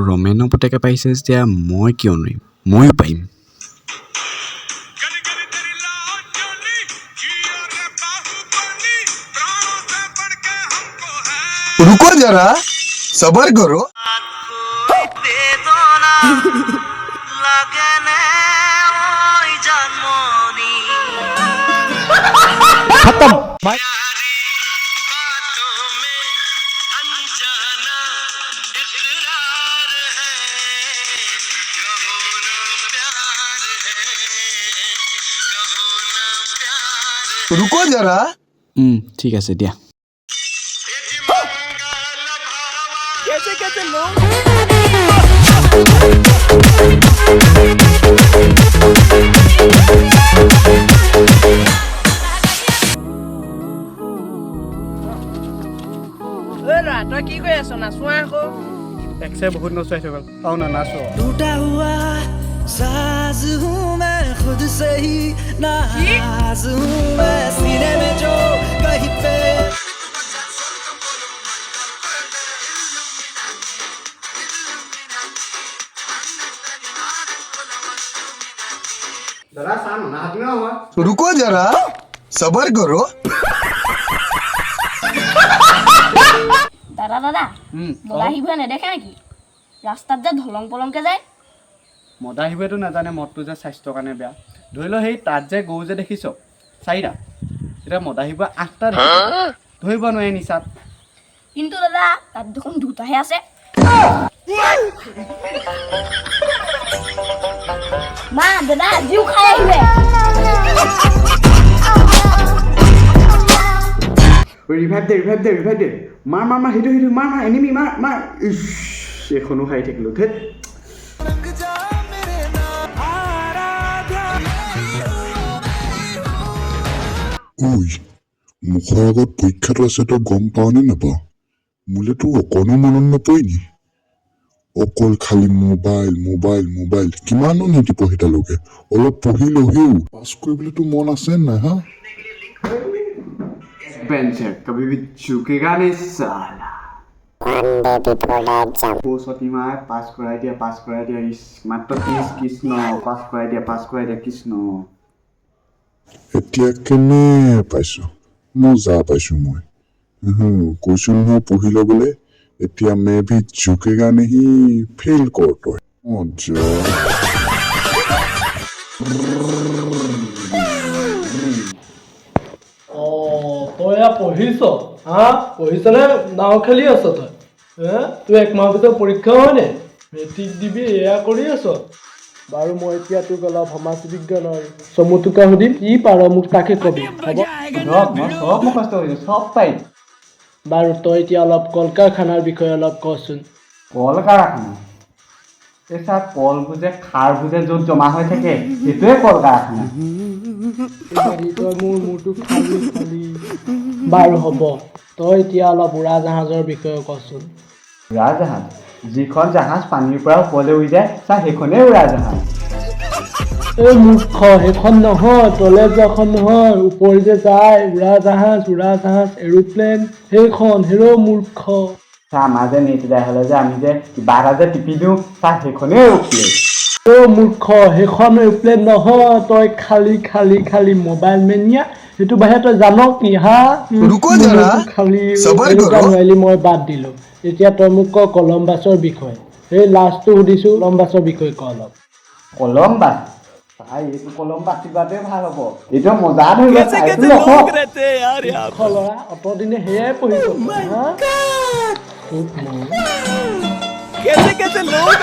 ৰমেনৰ পুতেকে পাইছে যেতিয়া মই কিয় নোৱাৰিম, ময়ো পাৰিম। रुको जरा सबर करो खत्म। रुको जरा ঠিক আছে দিয়া। कैसे कैसे लोग তই কি কৰি আছ নাচোৱা আকৌ একছে বহুত নচুৱাই থৈ গ'ল আৰু নানাচো टूटा हुआ साज हूँ मैं खुद से ही नाराज हूँ मैं सीने में जो कहीं पे দাদা চাহ নানাহাতি নহয় रुको जरा सबर करो দাদা দাদা মদাহিবোৰে নেদেখে নেকি ৰাস্তাত যে ধলং পলংকে যায় মদাহিবোৰেতো নাজানে মদটো যে স্বাস্থ্যৰ কাৰণে বেয়া ধৰি লও সেই তাত যে গৰু যে দেখিছ 4টা এতিয়া মদাহিবোৰে 8টা ধৰিব নোৱাৰে নিচাত কিন্তু দাদা তাত দেখোন 2টাহে আছে মা দাদা জিউ খাই আহিলে ৰিভাইভ দে মাৰ সেইটো মাৰ এনিমি মাৰ এখনো খাই থাকিলো ধেত ঐ মুখৰ আগত পৰীক্ষাটো আছে তই গম পাৱ নে নাপাৱ মোলেতো অকণো মনত নপৰে নি অকল খালি মোবাইল কিমানো নীতি পঢ়ি তালৈকে অলপ পঢ়িলেও পাছ কৰিবলৈতো মন আছে নাই হা बेंचर कभी भी झुकेगा नहीं साला সতীমাই পাছ কৰাই দিয়া মাত্ৰ 30 কৃষ্ণ পাছ কৰাই দিয়া কৃষ্ণ এতিয়া কেনে পাইছো মজা পাইছো মই কৈছো নহয় পঢ়ি ল'বলৈ এতিয়া মে ভি ঝুকেগা নেহি ফেইল কৰ তই মজা তই এয়া পঢ়িছ পঢ়িছনে নাও খেলি আছ তই তই 1 মাহ পিছত পৰীক্ষা হয়নে মেট্ৰিক দিবি এয়া কৰি আছ বাৰু মই এতিয়া তোক অলপ সমাজ বিজ্ঞানৰ চমুটোকা সুধিম কি পাৰ মোক তাকে কবি সব পাই বাৰু তই এতিয়া অলপ কল কাৰখানাৰ বিষয়ে অলপ কচোন কল কাৰখানা এসা কল বুজে খাৰ বুজে য'ত জমা হৈ থাকে সেইটোৱে কল কাৰখানা তই মোৰ মূৰটো খালি বাৰু হ'ব তই এতিয়া অলপ উৰাজাহাজৰ বিষয়ে কচোন উৰাজাহাজ যিখন জাহাজ পানীৰ পৰা ওপৰলৈ উৰি যায় সেইখনেই উৰাজাহাজ এই মূৰ্খ সেইখন নহয় তলে যোৱাখন নহয় ওপৰি যে যায় উৰাজাহাজ এৰোপ্লেন সেইখন হেৰ' মূৰ্খ আমাৰ যে নেট যায় হ'লে যে আমি যে কিবা এটা যে টিপি দিওঁ সেইখনেই এৰোপ্লেন মূৰ্খ সেইখন এৰোপ্লেন নহয় তই খালি মোবাইল মেনিয়া সেইটো বাহিৰে তই জান কি रुको जरा খালি सबर करो নোৱাৰিলি মই বাদ দিলোঁ এতিয়া তই মোক ক কলম্বাছৰ বিষয়ে সেই লাষ্টটো সুধিছোঁ কলম্বাছৰ বিষয়ে ক অলপ কলম্বাছ এইটো কলম্বাছ কিবাটোৱে ভাল হ'ব এইটো মজা ধৰিব कैसे कैसे लोग रहते हैं यार यहाँ ল'ৰা অতদিনে সেয়াই পঢ়িছ कैसे कैसे लोग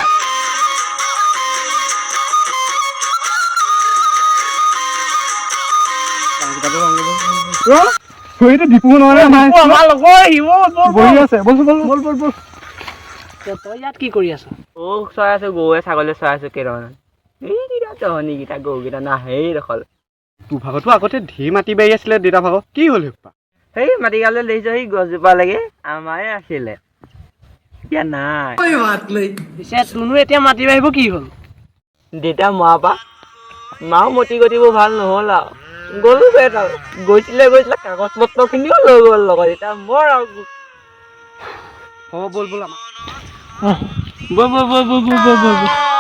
দীপু নহয় আমাৰ লগৰ আহিব বহি আছে বল তই ইয়াত কি কৰি আছ চৰাই আছো গৰুৱে ছাগলীয়ে চৰাই আছো কেইটামান এইকেইটা জহনীকেইটা গৰুকেইটা নাহেই দখল তোৰ ভাগতো আগতে ঢেৰ মাটি বাৰী আছিলে দেউতা ভাগৰ কি হ'ল সেই মাটিকালে দেখিছ সেই গছজোপা লাগে আমাৰে আছিলে এতিয়া নাই পিছে তোনো এতিয়া মাটি বাঢ়িব কি হ'ল দেউতা মৰা পা মাও মতি গতিবোৰ ভাল নহ'ল আৰু গ'লো এটা গৈছিলে কাগজ পত্ৰখিনিও লৈ গ'ল লগত এতিয়া মোৰ আৰু হ'ব ব'ল ব'ল আমাৰ ব'ল